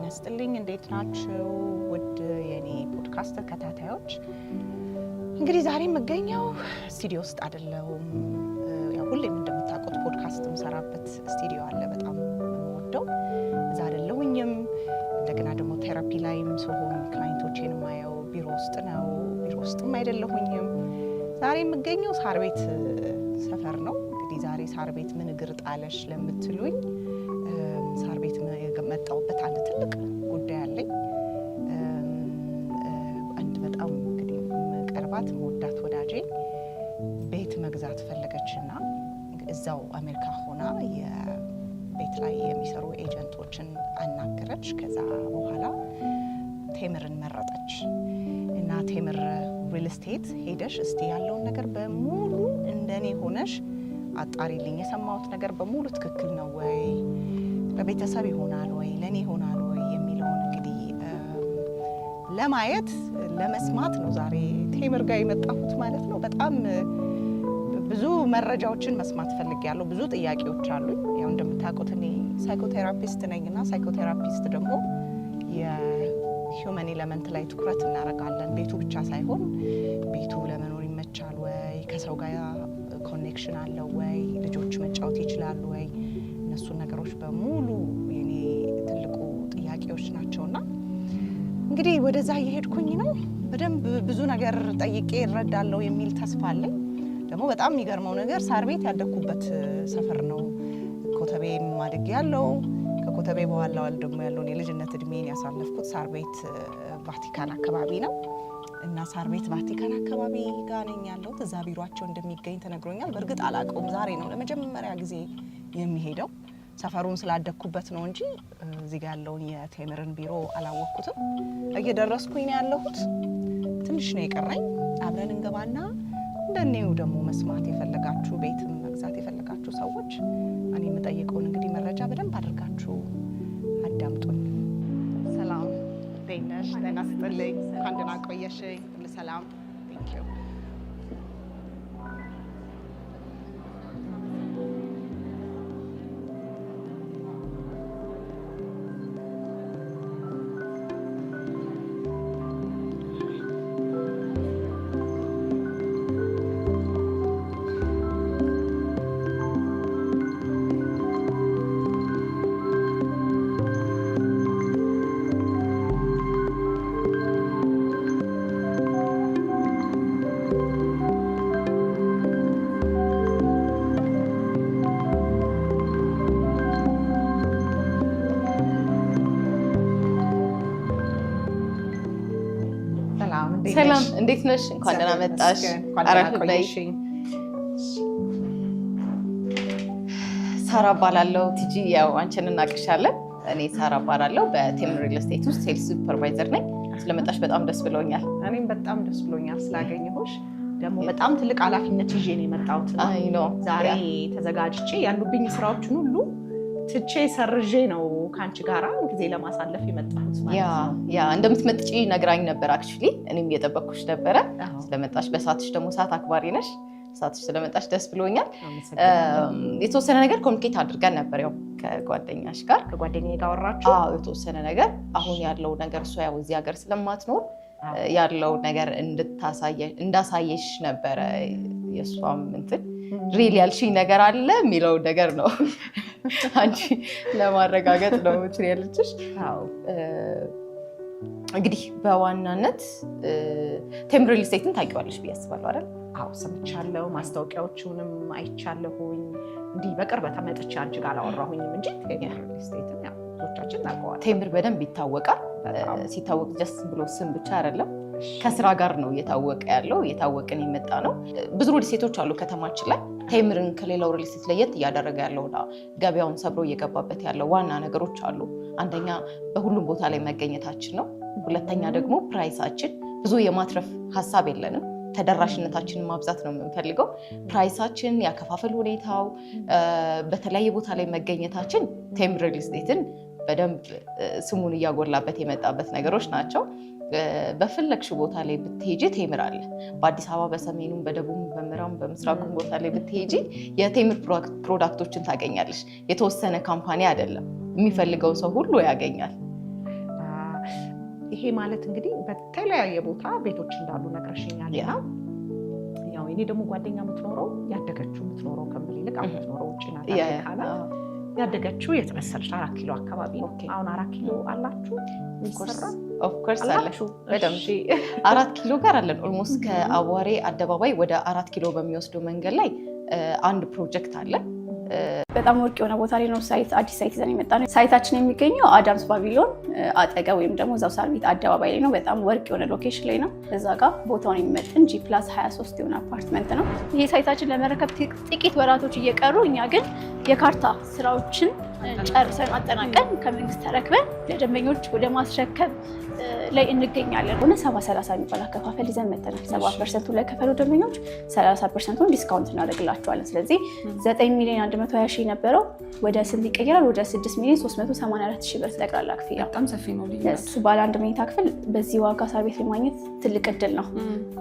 ይስጥልኝ እንዴት ናችሁ ውድ የኔ ፖድካስት ተከታታዮች እንግዲህ ዛሬ መገኘው ስቱዲዮ ውስጥ አይደለም ያው ሁሌም እንደምታውቁት ፖድካስት የምሰራበት ስቱዲዮ አለ በጣም የምወደው እዛ አይደለሁኝም እንደገና ደግሞ ቴራፒ ላይም ስሆን ክላይንቶቼን ማየው ቢሮ ውስጥ ነው ቢሮ ውስጥም አይደለሁኝም ዛሬ መገኘው ሳር ቤት ሰፈር ነው እንግዲህ ዛሬ ሳር ቤት ምን እግር ጣለሽ ለምትሉኝ ሳር ቤት መጣውበት አንድ ትልቅ ጉዳይ አለኝ አንድ በጣም እንግዲህ መቀርባት ወዳት ወዳጄ ቤት መግዛት ፈለገችና እዛው አሜሪካ ሆና የቤት ላይ የሚሰሩ ኤጀንቶችን አናገረች ከዛ በኋላ ቴምርን መረጠች እና ቴምር ሪል ስቴት ሄደሽ እስቲ ያለውን ነገር በሙሉ እንደኔ ሆነሽ አጣሪልኝ የሰማሁት ነገር በሙሉ ትክክል ነው ወይ ለቤተሰብ ይሆናል ወይ ለኔ ይሆናል ወይ የሚለውን እንግዲህ ለማየት ለመስማት ነው ዛሬ ቴምር ጋር የመጣሁት ማለት ነው በጣም ብዙ መረጃዎችን መስማት ፈልጌያለሁ ብዙ ጥያቄዎች አሉኝ ያው እንደምታውቁት እኔ ሳይኮቴራፒስት ነኝና ሳይኮቴራፒስት ደግሞ የሂውመን ኤሌመንት ላይ ትኩረት እናደርጋለን ቤቱ ብቻ ሳይሆን ቤቱ ለመኖር ይመቻል ወይ ከሰው ጋር ኮኔክሽን አለው ወይ ልጆች መጫወት ይችላሉ ወይ እነሱ ነገሮች በሙሉ የኔ ትልቁ ጥያቄዎች ናቸውና እንግዲህ ወደዛ እየሄድኩኝ ነው በደንብ ብዙ ነገር ጠይቄ እረዳለሁ የሚል ተስፋ አለኝ ደግሞ በጣም የሚገርመው ነገር ሳር ቤት ያደኩበት ሰፈር ነው ኮተቤ ማድግ ያለው ከኮተቤ በኋላ ደግሞ ያለው የልጅነት እድሜን ያሳለፍኩት ሳር ቤት ቫቲካን አካባቢ ነው እና ሳር ቤት ቫቲካን አካባቢ ጋር ነኝ ያለው እዛ ቢሮአቸው እንደሚገኝ ተነግሮኛል በእርግጥ አላውቀውም ዛሬ ነው ለመጀመሪያ ጊዜ የሚሄደው ሰፈሩን ስላደኩበት ነው እንጂ እዚህ ጋር ያለውን የቴምርን ቢሮ አላወቅኩትም እየደረስኩኝ ነው ያለሁት ትንሽ ነው የቀረኝ አብረን እንገባና እንደኔው ደግሞ መስማት የፈለጋችሁ ቤትም መግዛት የፈለጋችሁ ሰዎች እኔ የምጠይቀውን እንግዲህ መረጃ በደንብ አድርጋችሁ አዳምጡኝ ሰላም ደህናሽ ለናስጥልኝ ካንደና ቆየሽኝ ሰላም ቴንክ ዩ ሰላም እንዴት ነሽ እንኳን ደህና መጣሽ አረፍ በይ ሳራ ባላለው ቲጂ ያው አንቺን እናቅሻለን እኔ ሳራ ባላለው በቴምር ሪል ስቴት ውስጥ ሴልስ ሱፐርቫይዘር ነኝ ስለመጣሽ በጣም ደስ ብሎኛል እኔም በጣም ደስ ብሎኛል ስላገኘሁሽ ደግሞ በጣም ትልቅ ኃላፊነት ይዤ ነው የመጣሁት ዛሬ ተዘጋጅቼ ያሉብኝ ስራዎችን ሁሉ ትቼ ሰርዤ ነው ካንቺ ጋራ ጊዜ ለማሳለፍ የመጣሁት ማለት ነው ያ እንደምትመጥጪ ነግራኝ ነበር አክቹሊ እኔም እየጠበቅኩሽ ነበር ስለመጣሽ በሰዓትሽ ደግሞ ሰዓት አክባሪ ነሽ ሰዓትሽ ስለመጣሽ ደስ ብሎኛል የተወሰነ ነገር ኮሚኒኬት አድርገን ነበር ያው ከጓደኛሽ ጋር ከጓደኛዬ ጋር አወራችሁ የተወሰነ ነገር አሁን ያለው ነገር እሷ ያው እዚህ ሀገር ስለማትኖር ያለው ነገር እንዳሳየሽ ነበረ የሷም እንትን ሪል ያልሽኝ ነገር አለ የሚለው ነገር ነው አንቺ ለማረጋገጥ ነው ትሪያለችሽ እንግዲህ በዋናነት ቴምር ሪል ስቴትን ታውቂዋለሽ ብዬ አስባለሁ አይደል አዎ ሰምቻለሁ ማስታወቂያዎቹንም አይቻለሁኝ እንዲህ በቅርበት መጥቼ አንቺ ጋር አላወራሁኝም እንጂ ቴምር ሪል ስቴትን ያው ብዙዎቻችን እናውቀዋለን ቴምር በደንብ ይታወቃል ሲታወቅ ጀስ ብሎ ስም ብቻ አይደለም ከስራ ጋር ነው እየታወቀ ያለው እየታወቀን የመጣ ነው ብዙ ሪል ስቴቶች አሉ ከተማችን ላይ ቴምርን ከሌላው ሪል ስቴት ለየት እያደረገ ያለውና ገበያውን ሰብሮ እየገባበት ያለው ዋና ነገሮች አሉ አንደኛ በሁሉም ቦታ ላይ መገኘታችን ነው ሁለተኛ ደግሞ ፕራይሳችን ብዙ የማትረፍ ሐሳብ የለንም ተደራሽነታችንን ማብዛት ነው የምንፈልገው ፕራይሳችን ያከፋፈል ሁኔታው በተለያየ ቦታ ላይ መገኘታችን ቴምር ሪል ስቴትን በደንብ ስሙን እያጎላበት የመጣበት ነገሮች ናቸው በፈለግሽ ቦታ ላይ ብትሄጂ ቴምር አለ በአዲስ አበባ በሰሜኑም በደቡብም በምዕራቡም በምስራቁም ቦታ ላይ ብትሄጂ የቴምር ፕሮዳክቶችን ታገኛለሽ የተወሰነ ካምፓኒ አይደለም የሚፈልገው ሰው ሁሉ ያገኛል ይሄ ማለት እንግዲህ በተለያየ ቦታ ቤቶች እንዳሉ ነግረሽኛል። ያው እኔ ደግሞ ጓደኛ የምትኖረው ያደገችው የምትኖረው ከምል ይልቅ አሁን የምትኖረው ውጪ ናት ካለ ያደገችው የት መሰለሽ 4 ኪሎ አካባቢ ነው። አሁን 4 ኪሎ አላችሁ? ኦፍ ኮርስ አላችሁ። በደምብ 4 ኪሎ ጋር አለን። ኦልሞስት ከአዋሬ አደባባይ ወደ 4 ኪሎ በሚወስደው መንገድ ላይ አንድ ፕሮጀክት አለ። በጣም ወርቅ የሆነ ቦታ ላይ ነው አዲስ ሳይት ይዘን የመጣነው። ሳይታችን የሚገኘው አዳምስ ፓቪሊዮን አጠገብ ወይም ደግሞ እዛው ሳርቤት አደባባይ ላይ ነው። በጣም ወርቅ የሆነ ሎኬሽን ላይ ነው። እዛ ጋር ቦታውን የሚመጥን G+23 የሆነ አፓርትመንት ነው። ይሄ ሳይታችን ለመረከብ ጥቂት ወራቶች እየቀሩ እኛ ግን የካርታ ስራዎችን ጨርሰን አጠናቀን ከመንግስት ተረክበን ለደንበኞች ወደ ማስረከብ ላይ እንገኛለን። ሆነ 70-30 የሚባል አከፋፈል ይዘን መጥተናል። 70% ለከፈሉ ደንበኞች 30% ዲስካውንት እናደርግላቸዋለን። ስለዚህ 9,120,000 የነበረው ወደ ስንት ይቀየራል? ወደ 6,384,000 ብር ጠቅላላ ክፍያ። በጣም ሰፊ ነው። እሱ ባለ አንድ መኝታ ክፍል በዚህ ዋጋ ሳር ቤት ማግኘት ትልቅ እድል ነው።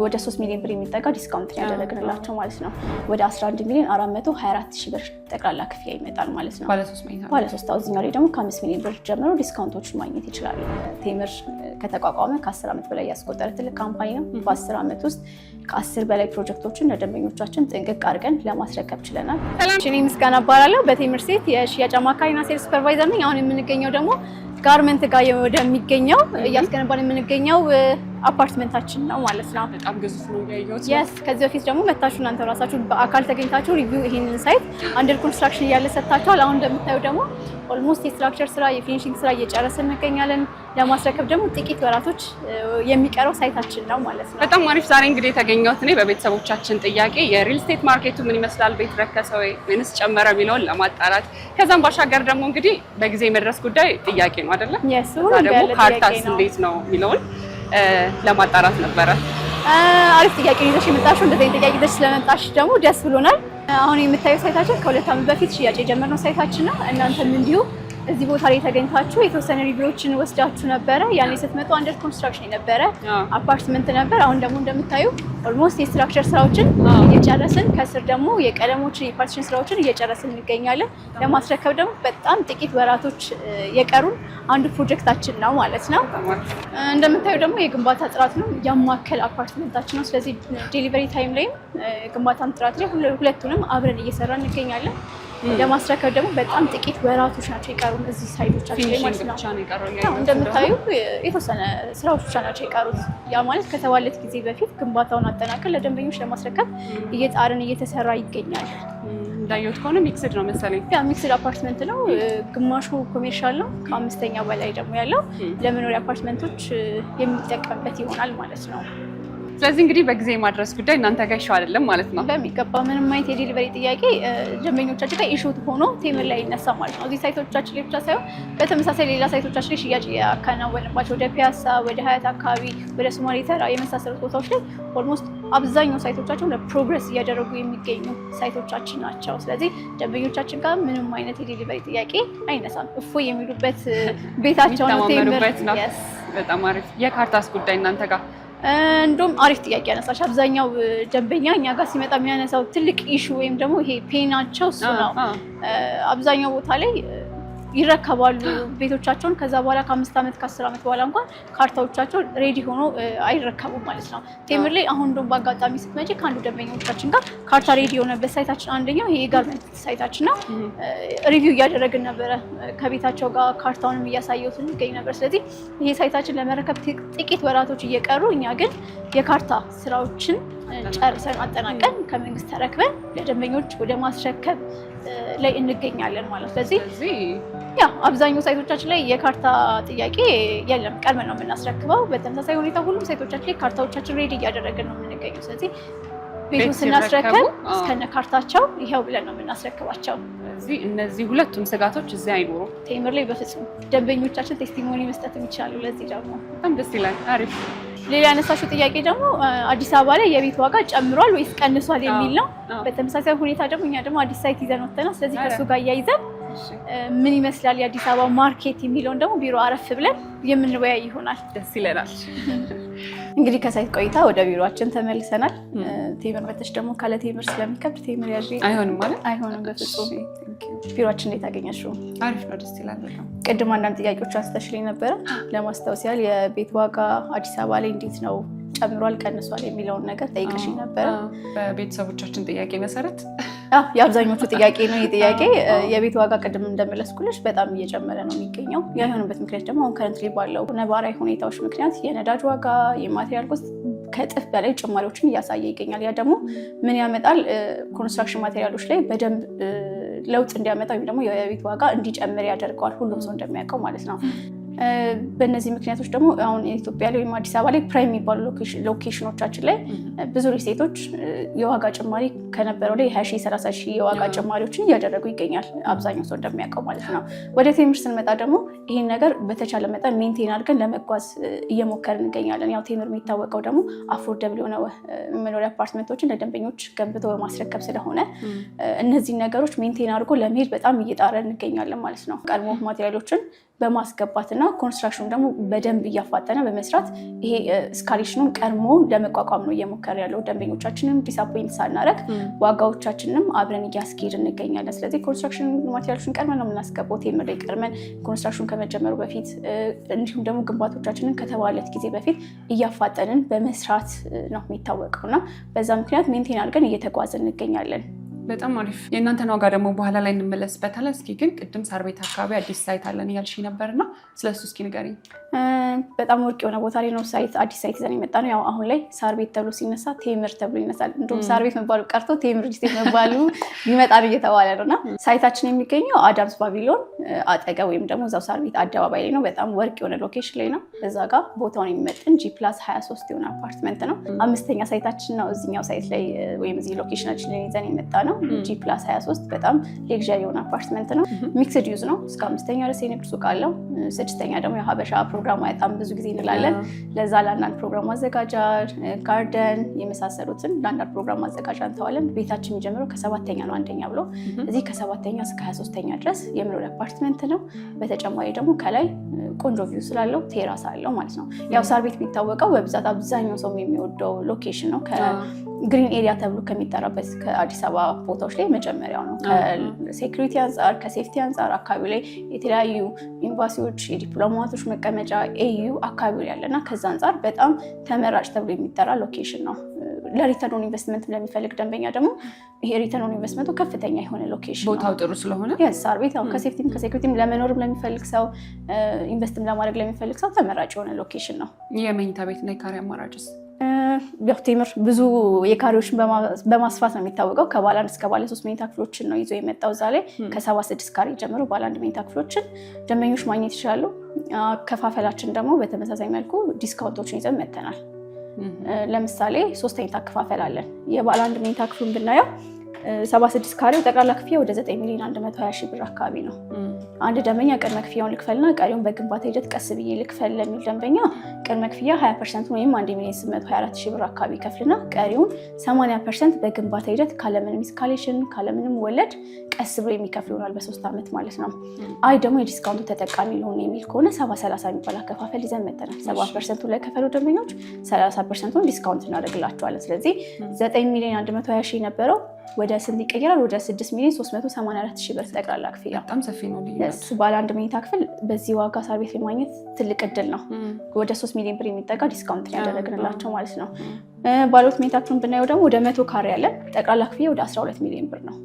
ወደ 3 ሚሊዮን ብር የሚጠጋ ዲስካውንት ያደረግንላቸው ማለት ነው። ወደ 11,424,000 ብር ጠቅላላ ክፍያ ይመጣል ማለት ነው። ባለ 3 አውዝኛው ላይ ደግሞ ከ5 ሚሊዮን ብር ጀምሮ ዲስካውንቶችን ማግኘት ይችላሉ። ቴምር ከተቋቋመ ከ10 ዓመት በላይ ያስቆጠረ ትልቅ ካምፓኒ ነው። በ10 ዓመት ውስጥ ከ10 በላይ ፕሮጀክቶችን ለደንበኞቻችን ጥንቅቅ አድርገን ለማስረከብ ችለናል። ሰላም፣ እኔ ምስጋና እባላለሁ። በቴምር ሴት የሽያጭ አማካሪና ሴልስ ሱፐርቫይዘር ነኝ። አሁን የምንገኘው ደግሞ ጋርመንት ጋር ወደሚገኘው እያስገነባን የምንገኘው አፓርትመንታችን ነው ማለት ነው። በጣም ግዙፍ ነው ያየሁት። yes ከዚህ በፊት ደግሞ መታችሁ እናንተ ራሳችሁ በአካል ተገኝታችሁ ሪቪው ይሄንን ሳይት አንደር ኮንስትራክሽን እያለ ሰጥታችኋል። አሁን እንደምታዩ ደግሞ ኦልሞስት የስትራክቸር ስራ የፊኒሺንግ ስራ እየጨረስን እንገኛለን። ለማስረከብ ደግሞ ጥቂት ወራቶች የሚቀረው ሳይታችን ነው ማለት ነው። በጣም አሪፍ። ዛሬ እንግዲህ የተገኘሁት እኔ በቤተሰቦቻችን ጥያቄ የሪል ስቴት ማርኬቱ ምን ይመስላል፣ ቤት ረከሰ ወይስ ጨመረ የሚለውን ለማጣራት ከዛም ባሻገር ደግሞ እንግዲህ በጊዜ መድረስ ጉዳይ ጥያቄ ነው አይደለ? yes ደግሞ ካርታስ እንዴት ነው የሚለውን ለማጣራት ነበረ። አሪፍ ጥያቄ ይዘሽ የመጣሽው። እንደዚህ ጥያቄ ይዘሽ ስለመጣሽ ደግሞ ደስ ብሎናል። አሁን የምታዩት ሳይታችን ከ2 ዓመት በፊት ሽያጭ የጀመርነው ሳይታችን ነው። እናንተም እንዲሁ እዚህ ቦታ ላይ ተገኝታችሁ የተወሰነ ሪቪዎችን ወስዳችሁ ነበረ። ያኔ ስትመጡ አንደር ኮንስትራክሽን የነበረ አፓርትመንት ነበር። አሁን ደግሞ እንደምታዩ ኦልሞስት የስትራክቸር ስራዎችን እየጨረስን ከስር ደግሞ የቀለሞችን የፓርቲሽን ስራዎችን እየጨረስን እንገኛለን። ለማስረከብ ደግሞ በጣም ጥቂት ወራቶች የቀሩን አንዱ ፕሮጀክታችን ነው ማለት ነው። እንደምታዩ ደግሞ የግንባታ ጥራት ነው ያማከል አፓርትመንታችን ነው። ስለዚህ ዴሊቨሪ ታይም ላይም ግንባታም ጥራት ላይ ሁለቱንም አብረን እየሰራን እንገኛለን። ለማስረከብ ደግሞ በጣም ጥቂት ወራቶች ናቸው የቀሩን እዚህ ሳይቶቻችን ላይ ማለት ነው። እንደምታዩ የተወሰነ ስራዎች ብቻ ናቸው የቀሩት። ያ ማለት ከተባለት ጊዜ በፊት ግንባታውን አጠናቀን ለደንበኞች ለማስረከብ እየጣርን እየተሰራ ይገኛል። እንዳየሁት ከሆነ ሚክስድ ነው መሰለኝ። ያ ሚክስድ አፓርትመንት ነው። ግማሹ ኮሜርሻል ነው፣ ከ5ኛ በላይ ደግሞ ያለው ለመኖሪያ አፓርትመንቶች የሚጠቀምበት ይሆናል ማለት ነው። ስለዚህ እንግዲህ በጊዜ ማድረስ ጉዳይ እናንተ ጋር ይሻው አይደለም ማለት ነው። በሚገባ ምንም አይነት የዴሊቨሪ ጥያቄ ደንበኞቻችን ጋር ኢሹት ሆኖ ቴምር ላይ ይነሳ ማለት ነው። እዚህ ሳይቶቻችን ላይ ብቻ ሳይሆን በተመሳሳይ ሌላ ሳይቶቻችን ላይ ሽያጭ ያከናወንባቸው ወደ ፒያሳ፣ ወደ ሀያት አካባቢ፣ ወደ ሶማሌ ተራ የመሳሰሉት ቦታዎች ላይ ኦልሞስት አብዛኛው ሳይቶቻችን ለፕሮግረስ እያደረጉ የሚገኙ ሳይቶቻችን ናቸው። ስለዚህ ደንበኞቻችን ጋር ምንም አይነት የዴሊቨሪ ጥያቄ አይነሳም። እፎይ የሚሉበት ቤታቸው ነው ቴምር። በጣም አሪፍ። የካርታስ ጉዳይ እናንተ ጋር እንደውም አሪፍ ጥያቄ ያነሳሽ። አብዛኛው ደንበኛ እኛ ጋር ሲመጣ የሚያነሳው ትልቅ ኢሹ ወይም ደግሞ ይሄ ፔናቸው እሱ ነው። አብዛኛው ቦታ ላይ ይረከባሉ ቤቶቻቸውን። ከዛ በኋላ ከ5 ዓመት ከ10 ዓመት በኋላ እንኳን ካርታዎቻቸው ሬዲ ሆኖ አይረከቡም ማለት ነው። ቴምር ላይ አሁን እንደውም በአጋጣሚ ስትመጪ ከአንዱ ደንበኞቻችን ጋር ካርታ ሬዲ የሆነበት ሳይታችን አንደኛው ይሄ የጋርመንት ሳይታችን ነው። ሪቪው እያደረግን ነበረ ከቤታቸው ጋር ካርታውንም እያሳየሁት እንገኝ ነበር። ስለዚህ ይሄ ሳይታችን ለመረከብ ጥቂት ወራቶች እየቀሩ እኛ ግን የካርታ ስራዎችን ጨርሰን አጠናቀን ከመንግስት ተረክበን ለደንበኞች ወደ ማስረከብ ላይ እንገኛለን ማለት። ስለዚህ ያ አብዛኛው ሳይቶቻችን ላይ የካርታ ጥያቄ የለም፣ ቀድመን ነው የምናስረክበው። በተመሳሳይ ሁኔታ ሁሉም ሳይቶቻችን ላይ ካርታዎቻችን ሬዲ እያደረግን ነው የምንገኘው። ስለዚህ ቤቱ ስናስረክብ እስከነ ካርታቸው ይሄው ብለን ነው የምናስረክባቸው። ስለዚህ እነዚህ ሁለቱም ስጋቶች እዚህ አይኖሩም ቴምር ላይ በፍጹም። ደንበኞቻችን ቴስቲሞኒ መስጠት ይችላሉ። ለዚህ ደግሞ በጣም ደስ ይላል። አሪፍ። ሌላ ያነሳሽው ጥያቄ ደግሞ አዲስ አበባ ላይ የቤት ዋጋ ጨምሯል ወይስ ቀንሷል የሚል ነው። በተመሳሳይ ሁኔታ ደግሞ እኛ ደግሞ አዲስ ሳይት ይዘን ወጥተናል። ስለዚህ ከሱ ጋር እያይዘን ምን ይመስላል የአዲስ አበባ ማርኬት የሚለውን ደግሞ ቢሮ አረፍ ብለን የምንወያይ ይሆናል። ደስ ይለናል። እንግዲህ ከሳይት ቆይታ ወደ ቢሮአችን ተመልሰናል። ቴምር መተሽ ደግሞ ካለ ቴምር ስለሚከብድ ቴምር ያዥ አይሆንም ማለት አይሆንም በፍጹም። ቢሮአችን እንዴት አገኘሽው? አሪፍ ነው፣ ደስ ይላል በጣም። ቅድም አንዳንድ ጥያቄዎች አንስተሽልኝ ነበረ። ለማስታወስ ያህል የቤት ዋጋ አዲስ አበባ ላይ እንዴት ነው ጨምሯል ቀንሷል የሚለውን ነገር ጠይቀሽኝ ነበረ። በቤተሰቦቻችን ጥያቄ መሰረት የአብዛኞቹ ጥያቄ ነው። ይህ ጥያቄ የቤት ዋጋ ቅድም እንደመለስኩልሽ በጣም እየጨመረ ነው የሚገኘው። ያ የሆነበት ምክንያት ደግሞ አሁን ከረንትሊ ባለው ነባራዊ ሁኔታዎች ምክንያት የነዳጅ ዋጋ፣ የማቴሪያል ኮስት ከእጥፍ በላይ ጭማሪዎችን እያሳየ ይገኛል። ያ ደግሞ ምን ያመጣል? ኮንስትራክሽን ማቴሪያሎች ላይ በደንብ ለውጥ እንዲያመጣ ወይም ደግሞ የቤት ዋጋ እንዲጨምር ያደርገዋል። ሁሉም ሰው እንደሚያውቀው ማለት ነው። በእነዚህ ምክንያቶች ደግሞ አሁን ኢትዮጵያ ላይ ወይም አዲስ አበባ ላይ ፕራይም የሚባሉ ሎኬሽኖቻችን ላይ ብዙ ሪልስቴቶች የዋጋ ጭማሪ ከነበረው ላይ 20,000 30,000 የዋጋ ጭማሪዎችን እያደረጉ ይገኛል። አብዛኛው ሰው እንደሚያውቀው ማለት ነው። ወደ ቴምር ስንመጣ ደግሞ ይህን ነገር በተቻለ መጠን ሜንቴን አድርገን ለመጓዝ እየሞከርን እንገኛለን። ያው ቴምር የሚታወቀው ደግሞ አፎርደብል የሆነ መኖሪያ አፓርትመንቶችን ለደንበኞች ገንብቶ በማስረከብ ስለሆነ እነዚህን ነገሮች ሜንቴን አድርጎ ለመሄድ በጣም እየጣረን እንገኛለን ማለት ነው። ቀድሞ ማቴሪያሎችን በማስገባትና ኮንስትራክሽኑ ደግሞ በደንብ እያፋጠነ በመስራት ይሄ እስካሌሽኑን ቀድሞ ለመቋቋም ነው እየሞከረ ያለው። ደንበኞቻችንን ዲስአፖይንት ሳናረግ ዋጋዎቻችንንም አብረን እያስኬድ እንገኛለን። ስለዚህ ኮንስትራክሽን ማቴሪያሎችን ቀድመን ነው የምናስገባው። ቴምር ላይ ቀድመን ኮንስትራክሽኑ ከመጀመሩ በፊት እንዲሁም ደግሞ ግንባቶቻችንን ከተባለት ጊዜ በፊት እያፋጠንን በመስራት ነው የሚታወቀው እና በዛ ምክንያት ሜንቴን አድርገን እየተጓዝን እንገኛለን። በጣም አሪፍ። የእናንተን ዋጋ ደግሞ በኋላ ላይ እንመለስበታለን። እስኪ ግን ቅድም ሳር ቤት አካባቢ አዲስ ሳይት አለን እያልሽ ነበርና ስለሱ እስኪ ንገሪኝ። በጣም ወርቅ የሆነ ቦታ ላይ ነው አዲስ ሳይት ይዘን የመጣ ነው። ያው አሁን ላይ ሳር ቤት ተብሎ ሲነሳ ቴምር ተብሎ ይነሳል። እንዲሁም ሳር ቤት መባሉ ቀርቶ ቴምር ሪልስቴት መባሉ ይመጣል እየተባለ ነው እና ሳይታችን የሚገኘው አዳምስ ፓቪሊዮን አጠገብ ወይም ደግሞ እዛው ሳር ቤት አደባባይ ላይ ነው። በጣም ወርቅ የሆነ ሎኬሽን ላይ ነው። እዛ ጋር ቦታውን የሚመጥን G+23 የሆነ አፓርትመንት ነው። 5ኛ ሳይታችን ነው እዚኛው ሳይት ላይ ወይም እዚህ ሎኬሽናችን ላይ ይዘን የመጣ ነው። G+23 በጣም ሌክዠሪ የሆነ አፓርትመንት ነው። ሚክስድ ዩዝ ነው። እስከ 5ኛ ድረስ የንግድ ሱቅ አለው። 6ኛ ደግሞ የሀበሻ ፕሮግራም በጣም ብዙ ጊዜ እንላለን። ለዛ ለአንዳንድ ፕሮግራም ማዘጋጃ፣ ጋርደን የመሳሰሉትን ለአንዳንድ ፕሮግራም ማዘጋጃ እንተዋለን። ቤታችን የሚጀምረው ከ7ኛ ነው አንደኛ ብሎ እዚህ ከ7ኛ እስከ 23ኛ ድረስ የመኖሪያ አፓርትመንት ነው። በተጨማሪ ደግሞ ከላይ ቆንጆ ቪው ስላለው ቴራስ አለው ማለት ነው። ያው ሳር ቤት የሚታወቀው በብዛት አብዛኛው ሰው የሚወደው ሎኬሽን ነው። ከግሪን ኤሪያ ተብሎ ከሚጠራበት ከአዲስ አበባ ቦታዎች ላይ መጀመሪያው ነው። ከሴኩሪቲ አንጻር፣ ከሴፍቲ አንጻር አካባቢ ላይ የተለያዩ ኤምባሲዎች፣ የዲፕሎማቶች መቀመጫ ኤዩ አካባቢ ላይ ያለና ከዛ አንጻር በጣም ተመራጭ ተብሎ የሚጠራ ሎኬሽን ነው። ለሪተርን ኢንቨስትመንት ለሚፈልግ ደንበኛ ደግሞ ይሄ ሪተርን ኢንቨስትመንቱ ከፍተኛ የሆነ ሎኬሽን ነው። ቦታው ጥሩ ስለሆነ ሳር ቤት ከሴፍቲም ከሴኩሪቲም ለመኖርም ለሚፈልግ ሰው ኢንቨስትም ለማድረግ ለሚፈልግ ሰው ተመራጭ የሆነ ሎኬሽን ነው። የመኝታ ቤት እና የካሬ አማራጭስ? ቴምር ብዙ የካሬዎችን በማስፋት ነው የሚታወቀው። ከባለ 1 እስከ ባለ 3 መኝታ ክፍሎችን ነው ይዞ የመጣው። እዛ ላይ ከ76 ካሬ ጀምሮ ባለ 1 መኝታ ክፍሎችን ደንበኞች ማግኘት ይችላሉ። አከፋፈላችን ደግሞ በተመሳሳይ መልኩ ዲስካውንቶችን ይዘን መጥተናል። ለምሳሌ 3 አይነት አከፋፈል አለን። የባለ 1 መኝታ ክፍሉን ብናየው 76 ካሬው ጠቅላላ ክፍያ ወደ 9,120,000 ብር አካባቢ ነው። አንድ ደንበኛ ቅድመ ክፍያውን ልክፈልና ቀሪውን በግንባታ ሂደት ቀስ ብዬ ልክፈል ለሚል ደንበኛ ቅድመ ክፍያ 20% ወይም 1,824,000 ብር አካባቢ ከፍልና ቀሪውን 80% በግንባታ ሂደት ካለምንም ኢስካሌሽን ካለምንም ወለድ ቀስ ብሎ የሚከፍል ይሆናል በ3 ዓመት ማለት ነው። አይ ደግሞ የዲስካውንቱ ተጠቃሚ ሊሆን የሚል ከሆነ 70/30 የሚባል አከፋፈል ይዘን መጥተናል። 70% ለከፈሉ ደንበኞች 30% ዲስካውንት እናደርግላቸዋለን። ስለዚህ 9,120,000 ነበረው ወደ ስንት ይቀየራል? ወደ 6,384,000 ብር ጠቅላላ ክፍያ። በጣም ሰፊ ነው። ባለ 1 መኝታ ክፍል በዚህ ዋጋ ሳር ቤት ማግኘት ትልቅ እድል ነው። ወደ 3 ሚሊዮን ብር የሚጠጋ ዲስካውንት ያደረግንላቸው ማለት ነው። ባለ 2 መኝታ ክፍሉን ብናየው ደግሞ ወደ 100 ካሬ ያለን ጠቅላላ ክፍያ ወደ 12 ሚሊዮን ብር ነው።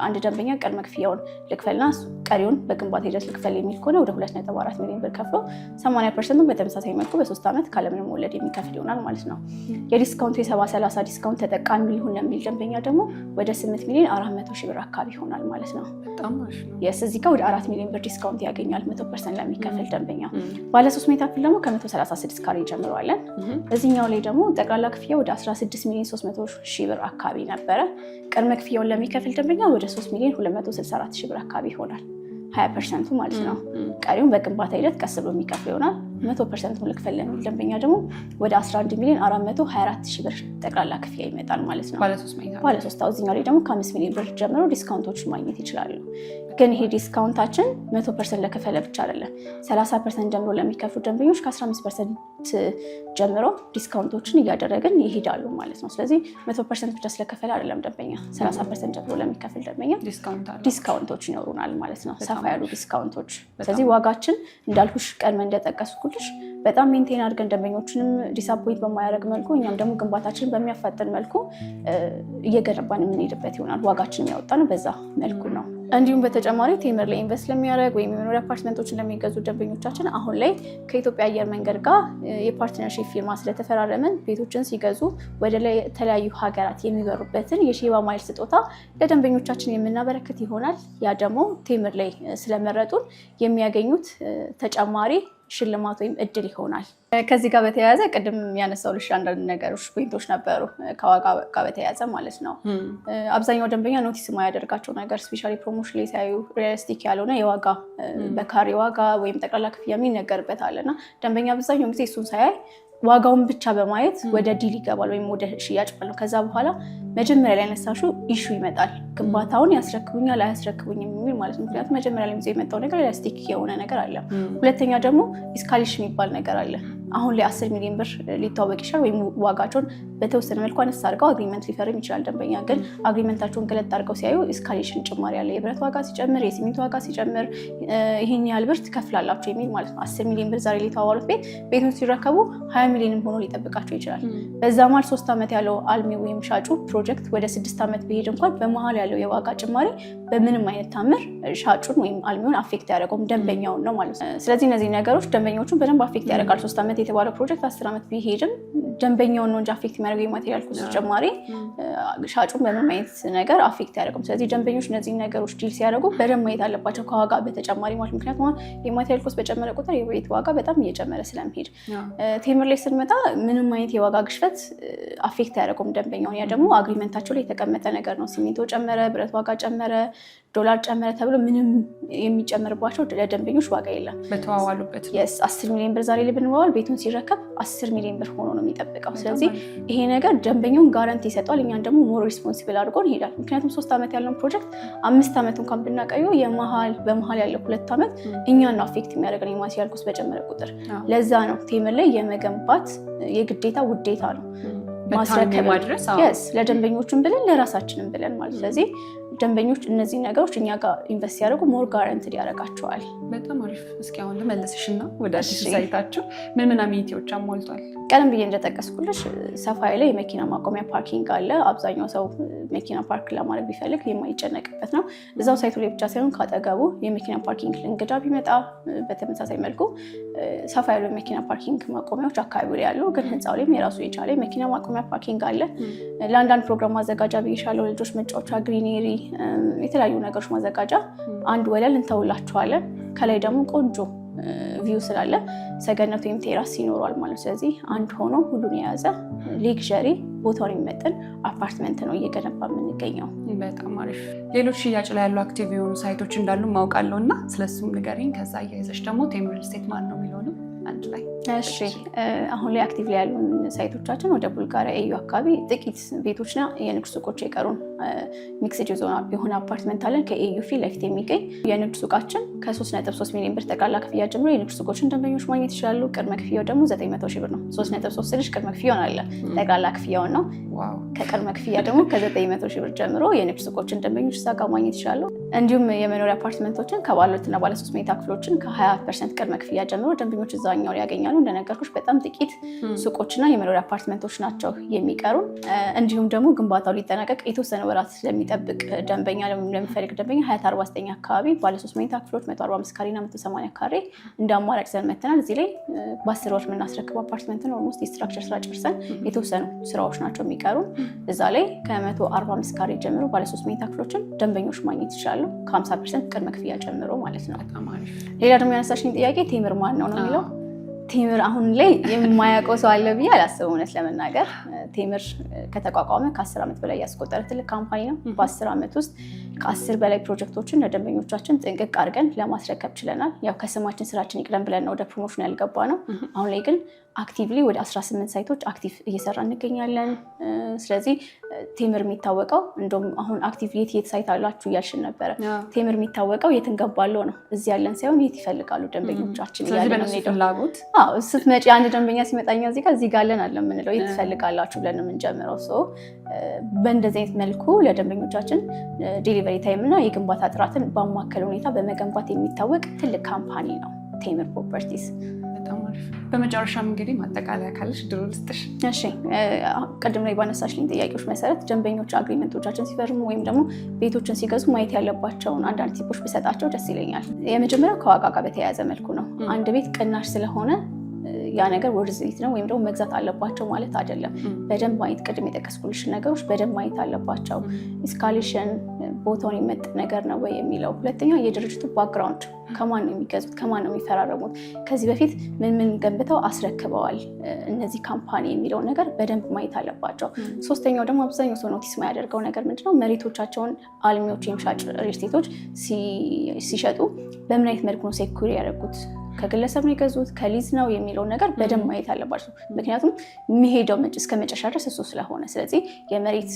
አንድ ደንበኛ ቅድመ ክፍያውን ልክፈልና ቀሪውን በግንባታ ሂደት ልክፈል የሚል ከሆነ ወደ 2.4 ሚሊዮን ብር ከፍሎ 80% በተመሳሳይ መልኩ በ3 ዓመት ካለምንም ወለድ የሚከፍል ይሆናል ማለት ነው። የዲስካውንቱ የ70/30 ዲስካውንት ተጠቃሚ ሊሆን የሚል ደንበኛ ደግሞ ወደ 8,400,000 ብር አካባቢ ይሆናል ማለት ነው። በጣም አሪፍ ነው። እዚህ ጋር ወደ 4 ሚሊዮን ብር ዲስካውንት ያገኛል 100% ለሚከፍል ደንበኛ። ባለ 3 መኝታ ክፍል ደግሞ ከ136 ካሬ ጀምረዋለን። እዚህኛው ላይ ደግሞ ጠቅላላ ክፍያ ወደ 16,300,000 ብር አካባቢ ነበረ። ቅድመ ክፍያውን ለሚከፍል ደንበኛ ወደ 3,264,000 ብር አካባቢ ይሆናል 20% ማለት ነው። ቀሪውን በግንባታ ሂደት ቀስ ብሎ የሚከፍል ይሆናል። 100% ልክፈል ለሚል ደንበኛ ደግሞ ወደ 11,424,000 ብር ጠቅላላ ክፍያ ይመጣል ማለት ነው። ባለ 3 መኝታ ባለ 3 እዚህኛው ላይ ደግሞ ከ5 ሚሊዮን ብር ጀምሮ ዲስካውንቶችን ማግኘት ይችላሉ። ግን ይሄ ዲስካውንታችን 100% ለከፈለ ብቻ አይደለም። 30% ጀምሮ ለሚከፍሉ ደንበኞች ከ15% ጀምሮ ዲስካውንቶችን እያደረግን ይሄዳሉ ማለት ነው። ስለዚህ 100% ብቻ ስለከፈለ አይደለም ደንበኛ 30% ጀምሮ ለሚከፍል ደንበኛ ዲስካውንቶች ይኖሩናል ማለት ነው። ሰፋ ያሉ ዲስካውንቶች። ስለዚህ ዋጋችን እንዳልኩሽ ቀድመን እንደጠቀስኩልሽ በጣም ሜንቴን አድርገን ደንበኞችንም ዲስአፖይንት በማያደርግ መልኩ እኛም ደግሞ ግንባታችንን በሚያፋጥን መልኩ እየገነባን የምንሄድበት ይሆናል። ዋጋችን ያወጣነው በዛ መልኩ ነው። እንዲሁም በተጨማሪ ቴምር ላይ ኢንቨስት ለሚያደርግ ወይም የመኖሪያ አፓርትመንቶችን ለሚገዙ ደንበኞቻችን አሁን ላይ ከኢትዮጵያ አየር መንገድ ጋር የፓርትነርሺፕ ፊርማ ስለተፈራረመን ቤቶችን ሲገዙ ወደ ተለያዩ ሀገራት የሚበሩበትን የሼባ ማይል ስጦታ ለደንበኞቻችን የምናበረክት ይሆናል። ያ ደግሞ ቴምር ላይ ስለመረጡን የሚያገኙት ተጨማሪ ሽልማት ወይም እድል ይሆናል። ከዚህ ጋር በተያያዘ ቅድም ያነሳሁልሽ አንዳንድ ነገሮች ፖይንቶች ነበሩ ከዋጋ ጋር በተያያዘ ማለት ነው። አብዛኛው ደንበኛ ኖቲስ የማያደርጋቸው ነገር ስፔሻሊ ፕሮሞሽን ላይ ሲያዩ ሪያሊስቲክ ያልሆነ የዋጋ በካሬ ዋጋ ወይም ጠቅላላ ክፍያ የሚነገርበት አለና ደንበኛ አብዛኛው ጊዜ እሱን ሳያይ ዋጋውን ብቻ በማየት ወደ ዲል ይገባል ወይም ወደ ሽያጭ ማለት ነው። ከዛ በኋላ መጀመሪያ ላይ ያነሳሽው ኢሹ ይመጣል። ግንባታውን ያስረክቡኛል አያስረክቡኝም የሚል ማለት ነው። ምክንያቱም መጀመሪያ ላይ የመጣው ነገር ሪያሊስቲክ የሆነ ነገር አለ። ሁለተኛ ደግሞ ኢስካሌሽን የሚባል ነገር አለ። አሁን ላይ 10 ሚሊዮን ብር ሊታወቅ ይችላል ወይም ዋጋቸውን በተወሰነ መልኩ አነስ አድርገው አግሪመንት ሊፈርም ይችላል ደንበኛ። ግን አግሪመንታቸውን ገለጥ አድርገው ሲያዩ ኢስካሌሽን ጭማሪ ያለ የብረት ዋጋ ሲጨምር፣ የሲሚንቶ ዋጋ ሲጨምር ይሄን ያህል ብር ትከፍላላችሁ የሚል ማለት ነው። 10 ሚሊዮን ብር ዛሬ ሊተዋዋሉት ቤቱን ሲረከቡ 20 ሚሊዮንም ሆኖ ሊጠብቃቸው ይችላል። በዛ መሀል 3 ዓመት ያለው አልሚ ወይም ሻጩ ፕሮጀክት ወደ 6 ዓመት ቢሄድ እንኳን በመሀል ያለው የዋጋ ጭማሪ በምንም አይነት ታምር ሻጩን ወይም አልሚውን አፌክት ያደረገውም ደንበኛውን ነው ማለት ነው። ስለዚህ እነዚህ ነገሮች ደንበኞቹን በደንብ አፌክት ያደርጋል። 3 ዓመት የተባለው ፕሮጀክት 10 ዓመት ቢሄድም ደንበኛውን ነው እንጂ አፌክት የሚያደርገው የማቴሪያል ኮስት ጭማሪ ሻጩን በምንም አይነት ነገር አፌክት ያደርገው። ስለዚህ ደንበኞች እነዚህ ነገሮች ዲል ሲያደርጉ በደንብ ማየት አለባቸው ከዋጋ በተጨማሪ ማለት ምክንያቱም የማቴሪያል ኮስት በጨመረ ቁጥር የቤት ዋጋ በጣም እየጨመረ ስለሚሄድ ቴምር ላይ ስንመጣ ምንም አይነት የዋጋ ግሽበት አፌክት ያደርገውም ደንበኛውን። ያ ደግሞ አግሪመንታቸው ላይ የተቀመጠ ነገር ነው። ሲሚንቶ ጨመረ፣ ብረት ዋጋ ጨመረ፣ ዶላር ጨመረ ተብሎ ምንም የሚጨምርባቸው ለደንበኞች ዋጋ የለም። በተዋዋሉበት 10 ሚሊዮን ብር ዛሬ ላይ ብንዋዋል ቤቱን ሲረከብ 10 ሚሊዮን ብር ሆኖ ነው የሚጠብቀው። ስለዚህ ይሄ ነገር ደንበኛውን ጋራንቲ ይሰጠዋል። እኛን ደግሞ ሞር ሪስፖንሲብል አድርጎን ይሄዳል። ምክንያቱም 3 ዓመት ያለውን ፕሮጀክት 5 ዓመት እንኳን ብናቀየው በመሀል ያለው 2 ዓመት እኛን ነው አፌክት የሚያደርገን የማቴሪያል ኮስት በጨመረ ቁጥር። ለዛ ነው ቴምር ላይ የመገንባት የግዴታ ውዴታ ነው ማስረከብ ማድረስ ለደንበኞቹም ብለን ለራሳችንም ብለን ማለት። ስለዚህ ደንበኞች እነዚህ ነገሮች እኛ ጋር ኢንቨስት ያደርጉ ሞር ጋራንትድ ያደርጋቸዋል። በጣም አሪፍ። እስኪ አሁን ልመልስሽና ወደ አዲሱ ሳይታችሁ ምን አሜኒቲዎች አሟልቷል? ቀደም ብዬ እንደጠቀስኩልሽ ሰፋ ያለ የመኪና ማቆሚያ ፓርኪንግ አለ። አብዛኛው ሰው መኪና ፓርክ ለማድረግ ቢፈልግ የማይጨነቅበት ነው። እዛው ሳይቱ ላይ ብቻ ሳይሆን ካጠገቡ የመኪና ፓርኪንግ እንግዳ ቢመጣ በተመሳሳይ መልኩ ሰፋ ያሉ የመኪና ፓርኪንግ ማቆሚያዎች አካባቢ ላይ ያሉ፣ ግን ህንፃው ላይም የራሱ የቻለ የመኪና ማቆሚያ ፓርኪንግ አለ። ለአንዳንድ ፕሮግራም ማዘጋጃ ብይሻለው፣ ልጆች መጫወቻ፣ ግሪነሪ፣ የተለያዩ ነገሮች ማዘጋጃ አንድ ወለል እንተውላችኋለን። ከላይ ደግሞ ቆንጆ ቪው ስላለ ሰገነት ወይም ቴራስ ይኖረዋል ማለት። ስለዚህ አንድ ሆኖ ሁሉን የያዘ ሌክዠሪ ቦታውን የሚመጥን አፓርትመንት ነው እየገነባ የምንገኘው። በጣም አሪፍ። ሌሎች ሽያጭ ላይ ያሉ አክቲቭ የሆኑ ሳይቶች እንዳሉ ማውቃለሁ እና ስለሱም ንገሪኝ። ከዛ እያይዘሽ ደግሞ ቴምር ሪል ስቴት ማን ነው የሚለውንም አንድ ላይ። እሺ፣ አሁን ላይ አክቲቭ ላይ ያሉ ሳይቶቻችን ወደ ቡልጋሪያ ኤዩ አካባቢ ጥቂት ቤቶችና የንግድ ሱቆች የቀሩን ሚክስድ የሆነ አፓርትመንት አለን። ከኤዩ ፊት ለፊት የሚገኝ የንግድ ሱቃችን ከ3.3 ሚሊዮን ብር ጠቅላላ ክፍያ ጀምሮ የንግድ ሱቆችን ደንበኞች ማግኘት ይችላሉ። ቅድመ ክፍያው ደግሞ 900 ሺህ ብር ነው። 3.3 ልጅ ቅድመ ክፍያውን አለ፣ ጠቅላላ ክፍያውን ነው። ከቅድመ ክፍያ ደግሞ ከ900 ሺህ ብር ጀምሮ የንግድ ሱቆችን ደንበኞች እዛ ጋር ማግኘት ይችላሉ። እንዲሁም የመኖሪያ አፓርትመንቶችን ከባለ 2 እና ባለ 3 መኝታ ክፍሎችን ከ20% ቅድመ ክፍያ ጀምሮ ደንበኞች እዛኛው ያገኛሉ። እንደነገርኩሽ በጣም ጥቂት ሱቆችና የመኖሪያ አፓርትመንቶች ናቸው የሚቀሩ። እንዲሁም ደግሞ ግንባታው ሊጠናቀቅ የተወሰነ ወራት ስለሚጠብቅ ደንበኛ ለሚፈልግ ደንበኛ 2049 አካባቢ ባለ 3 መኝታ ክፍሎች 145 ካሬ እና 180 ካሬ እንደ አማራጭ ዘን መተናል። እዚህ ላይ በ10 ወር የምናስረክበው አፓርትመንት ነው። ኦልሞስት የስትራክቸር ስራ ጨርሰን የተወሰኑ ስራዎች ናቸው የሚቀሩ። እዛ ላይ ከ145 ካሬ ጀምሮ ባለ 3 መኝታ ክፍሎችን ደንበኞች ማግኘት ይችላሉ ከ50% ቅድመ ክፍያ ጀምሮ ማለት ነው። ሌላ ደግሞ ያነሳሽኝ ጥያቄ ቴምር ማን ነው የሚለው። ቴምር አሁን ላይ የማያውቀው ሰው አለ ብዬ አላስብም። እውነት ለመናገር ቴምር ከተቋቋመ ከ10 ዓመት በላይ ያስቆጠረ ትልቅ ካምፓኒ ነው። በ10 ዓመት ውስጥ ከ10 በላይ ፕሮጀክቶችን ለደንበኞቻችን ጥንቅቅ አድርገን ለማስረከብ ችለናል። ያው ከስማችን ስራችን ይቅደም ብለን ነው ወደ ፕሮሞሽን ያልገባ ነው። አሁን ላይ ግን አክቲቭሊ ወደ 18 ሳይቶች አክቲቭ እየሰራ እንገኛለን። ስለዚህ ቴምር የሚታወቀው እንደውም አሁን አክቲቭ የት ሳይት አላችሁ እያልሽን ነበረ። ቴምር የሚታወቀው የት እንገባለው ነው፣ እዚህ ያለን ሳይሆን የት ይፈልጋሉ ደንበኞቻችን እያለ ነው ፍላጎት። ስትመጪ አንድ ደንበኛ ሲመጣኛ እዚህ ጋር አለን አለ የምንለው የት ይፈልጋላችሁ ብለን የምንጀምረው። በእንደዚህ አይነት መልኩ ለደንበኞቻችን ዴሊቨሪ ታይም እና የግንባታ ጥራትን ባማከለ ሁኔታ በመገንባት የሚታወቅ ትልቅ ካምፓኒ ነው ቴምር ፕሮፐርቲስ። በመጨረሻም እንግዲህ ማጠቃለያ ካለሽ ድሮ ልስጥሽ። እሺ፣ ቀደም ላይ ባነሳሽልኝ ጥያቄዎች መሰረት ደንበኞች አግሪመንቶቻችን ሲፈርሙ ወይም ደግሞ ቤቶችን ሲገዙ ማየት ያለባቸውን አንዳንድ ቲፖች ብሰጣቸው ደስ ይለኛል። የመጀመሪያው ከዋጋ ጋር በተያያዘ መልኩ ነው። አንድ ቤት ቅናሽ ስለሆነ ያ ነገር ወርዝት ነው ወይም ደግሞ መግዛት አለባቸው ማለት አይደለም። በደንብ ማየት ቅድም የጠቀስኩልሽን ነገሮች በደንብ ማየት አለባቸው። ኢስካሌሽን ቦታውን የሚመጥ ነገር ነው ወይ የሚለው። ሁለተኛ የድርጅቱ ባክግራውንድ፣ ከማን ነው የሚገዙት፣ ከማን ነው የሚፈራረሙት፣ ከዚህ በፊት ምን ገንብተው አስረክበዋል እነዚህ ካምፓኒ የሚለውን ነገር በደንብ ማየት አለባቸው። ሶስተኛው ደግሞ አብዛኛው ሰው ኖቲስ የማያደርገው ነገር ምንድነው፣ መሬቶቻቸውን አልሚዎች ወይም ሻጭ ሪልስቴቶች ሲሸጡ በምን አይነት መልኩ ነው ሴኩሪ ያደረጉት፣ ከግለሰብ ነው የገዙት ከሊዝ ነው የሚለውን ነገር በደንብ ማየት አለባቸው። ምክንያቱም የሚሄደው እስከ መጨረሻ ድረስ እሱ ስለሆነ፣ ስለዚህ የመሬት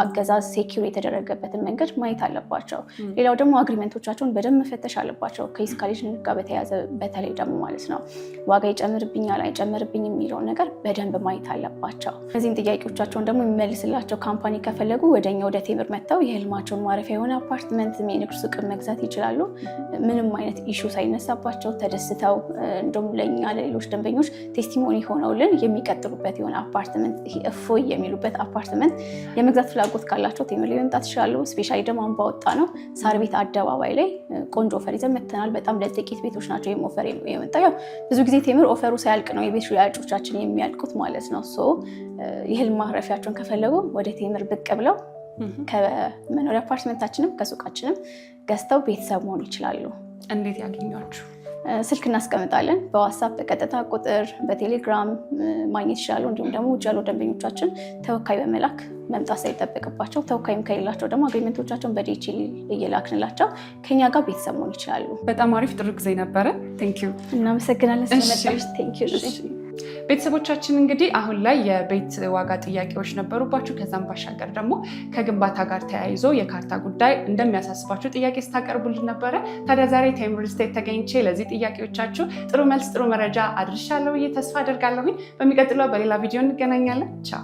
አገዛዝ ሴኪር የተደረገበትን መንገድ ማየት አለባቸው። ሌላው ደግሞ አግሪመንቶቻቸውን በደንብ መፈተሽ አለባቸው። ከኢስካሌሽን ጋር በተያያዘ በተለይ ደግሞ ማለት ነው ዋጋ ይጨምርብኛል አይጨምርብኝ የሚለውን ነገር በደንብ ማየት አለባቸው። እነዚህን ጥያቄዎቻቸውን ደግሞ የሚመልስላቸው ካምፓኒ ከፈለጉ ወደኛ ወደ ቴምር መጥተው የህልማቸውን ማረፊያ የሆነ አፓርትመንት የንግድ ሱቅ መግዛት ይችላሉ። ምንም አይነት ኢሹ ሳይነሳባቸው ተደስተው እንደውም ለኛ ለሌሎች ደንበኞች ቴስቲሞኒ ሆነውልን የሚቀጥሉበት የሆነ አፓርትመንት፣ እፎይ የሚሉበት አፓርትመንት የመግዛት ፍላጎት ካላቸው ቴምር ላይ መምጣት ይችላሉ። ስፔሻሊ ደግሞ አሁን ባወጣ ነው ሳር ቤት አደባባይ ላይ ቆንጆ ኦፈር ይዘን መጥተናል። በጣም ለጥቂት ቤቶች ናቸው ይሄም ኦፈር የመጣው። ያው ብዙ ጊዜ ቴምር ኦፈሩ ሳያልቅ ነው የቤት ሽያጮቻችን የሚያልቁት ማለት ነው። የህልም ማረፊያቸውን ከፈለጉ ወደ ቴምር ብቅ ብለው ከመኖሪያ አፓርትመንታችንም ከሱቃችንም ገዝተው ቤተሰብ መሆን ይችላሉ። እንዴት ያገኟችሁ? ስልክ እናስቀምጣለን። በዋትስአፕ በቀጥታ ቁጥር፣ በቴሌግራም ማግኘት ይችላሉ። እንዲሁም ደግሞ ውጭ ያሉ ደንበኞቻችን ተወካይ በመላክ መምጣት ሳይጠበቅባቸው፣ ተወካይም ከሌላቸው ደግሞ አግሪመንቶቻቸውን በዲኤችኤል እየላክንላቸው ከኛ ጋር ቤተሰብ መሆን ይችላሉ። በጣም አሪፍ ጥሩ ጊዜ ነበረ። ቴንኪዩ። እናመሰግናለን ስለመጣሽ። ቴንኪዩ። ቤተሰቦቻችን እንግዲህ አሁን ላይ የቤት ዋጋ ጥያቄዎች ነበሩባችሁ። ከዛም ባሻገር ደግሞ ከግንባታ ጋር ተያይዞ የካርታ ጉዳይ እንደሚያሳስባችሁ ጥያቄ ስታቀርቡልን ነበረ። ታዲያ ዛሬ ቴምር ሪል ስቴት ተገኝቼ ለዚህ ጥያቄዎቻችሁ ጥሩ መልስ ጥሩ መረጃ አድርሻለሁ ብዬ ተስፋ አደርጋለሁኝ። በሚቀጥለው በሌላ ቪዲዮ እንገናኛለን። ቻው።